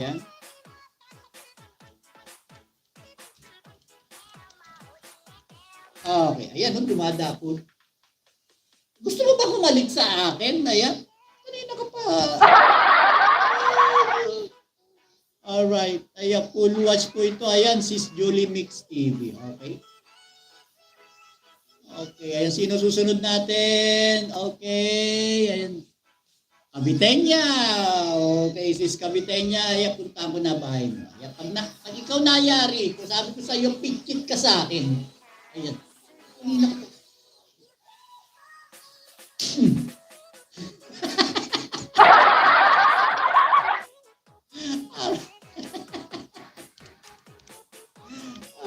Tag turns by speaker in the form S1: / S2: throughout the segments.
S1: Ayan. Okay, ayan, no, dumadako. Gusto mo ba kumalik sa akin? Ayan. Kanina ka pa. Alright. Ayan, full watch po ito. Ayan, Sis Julie Mix TV. Okay. Okay, ayan, sino susunod natin? Okay, ayan. Kabitenya. Okay, Sis Kabitenya. Ayan, punta ko na bahay mo. Ayan, pag ikaw nayari, kung sabi ko sa iyo, pikit ka sa akin. Ayan.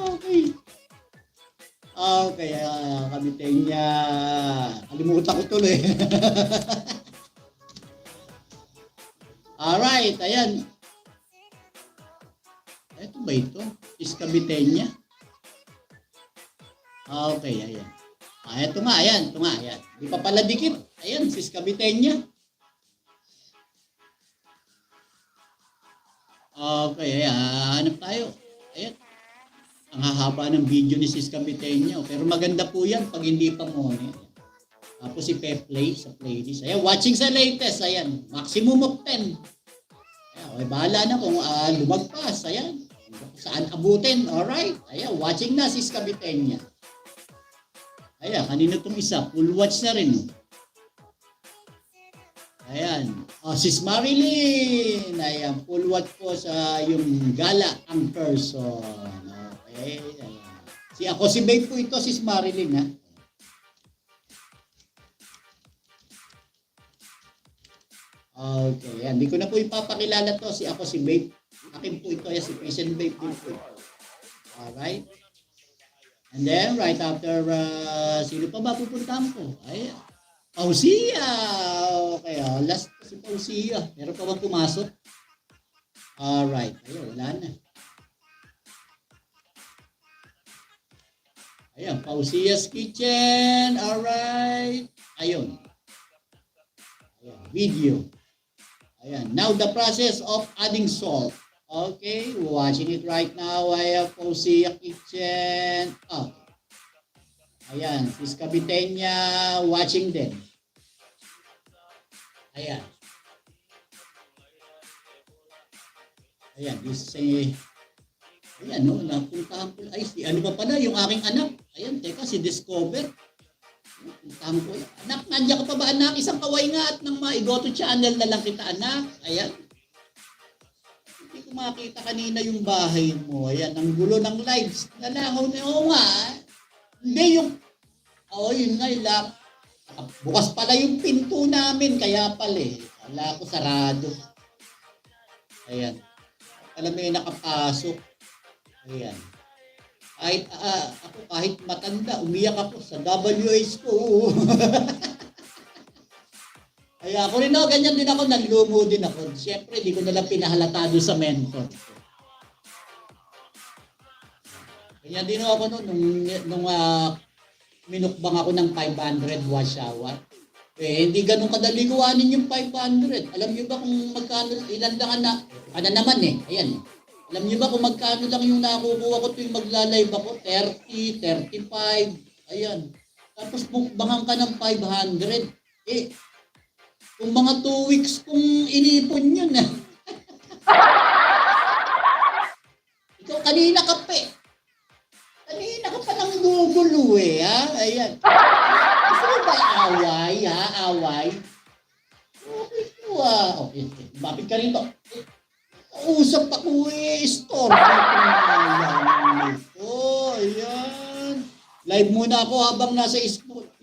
S1: Okay. Okay, Kabitenya. Kalimutan ko tuloy. Alright, ayan. Ito ba ito? Is Kabitenya? Okay, ayan. Ito nga, ayan. Ito nga, ayan. Di pa pala dikit. Ayan, Sis Kabitenya. Okay, ayan. Hanap tayo. Ayan. Ang hahaba ng video ni Sis Kabitenya. Pero maganda po yan pag hindi pa mo. Tapos i-play sa playlist. Ayan, watching sa latest. Ayan, maximum of 10. Ayan, okay, bahala na kung lumagpas. Ayan, saan abutin. Alright. Ayan, watching na Sis Kabitenya. Ayan, kanina itong isa. Full watch na rin. Ayan. Sis Marilyn. Ayan, full watch po sa yung gala ang person. Okay. Ayan. Ako si Babe po ito, Sis Marilyn, ha? Okay, ayan. Hindi ko na po ipapakilala to. Ako si Babe. Akin po ito. Ayan, si Patient Babe din po. Alright. And then, right after, sino pa ba pupuntahan ko? Ayan. Pausia! Okay, last si Pausia. Meron pa bang pumasok? Alright. Ayun, wala na. Ayan, Pausia's Kitchen. Alright. Ayun. Ayan, video. Ayan, now the process of adding salt. Okay, watching it right now. I have Pausia Kitchen. Oh. Ayan, Sis Kabitenya watching din. Ayan. Ayan, this ayan, no, napuntahan ko. Ay, ano pa pala, yung aking anak. Ayan, teka, si Discover. Puntahan ko. Anak, nandiyan ka pa ba, anak? Isang kaway nga at nang maigoto channel na lang kita, anak. Ayan. Hindi ko makita kanina yung bahay mo. Ayan, ang gulo ng lives. Nalangaw na, oo nga. Hindi yung, yun nga, yung bukas pala yung pinto namin, kaya pala eh. Wala ko sarado. Ayan. Alam mo yung nakapasok. Ayan. Kahit matanda, umiyak ako sa WH ko. Ay, ako rin ako, ganyan din ako, nanlumo din ako. Siyempre, di ko nalang pinahalatado sa mentor. Ganyan din ako nung minukbang ako ng 500 watt shower. Hindi ganun kadali kuhanin yung 500. Alam niyo ba kung magkano, ilan lang naman eh. Ayan. Alam niyo ba kung magkano lang yung nakukuha ko tuwing magla-live ako? 30, 35. Ayan. Tapos mukbangan ka ng 500. Kung mga 2 weeks kung inipon yun. Ikaw kanina ka pa eh. Kanina ka pa nang gugulo eh, ha? Ayan. Gusto mo ba away, ha? Away? Okay po, ha? Okay. Bakit ka rito? Usap ako eh. Store. Ayan. Live muna ako habang nasa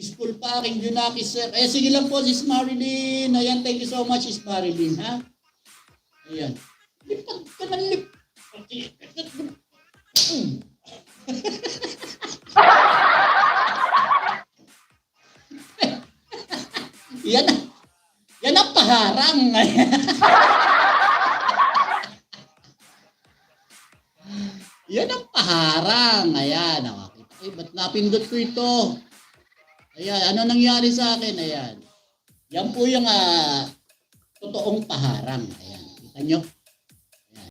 S1: school pa aking Junaki sir. Sige lang po, Sis Marilyn. Ayan, thank you so much, Sis Marilyn, ha? Ayan. Lipad ka na Yan ang paharang. Yan ang paharang. Ayan. Ba't napindot ko ito? Ayan. Ano nangyari sa akin? Ayan. Yan po yung totoong paharang. Ayan. Kita nyo?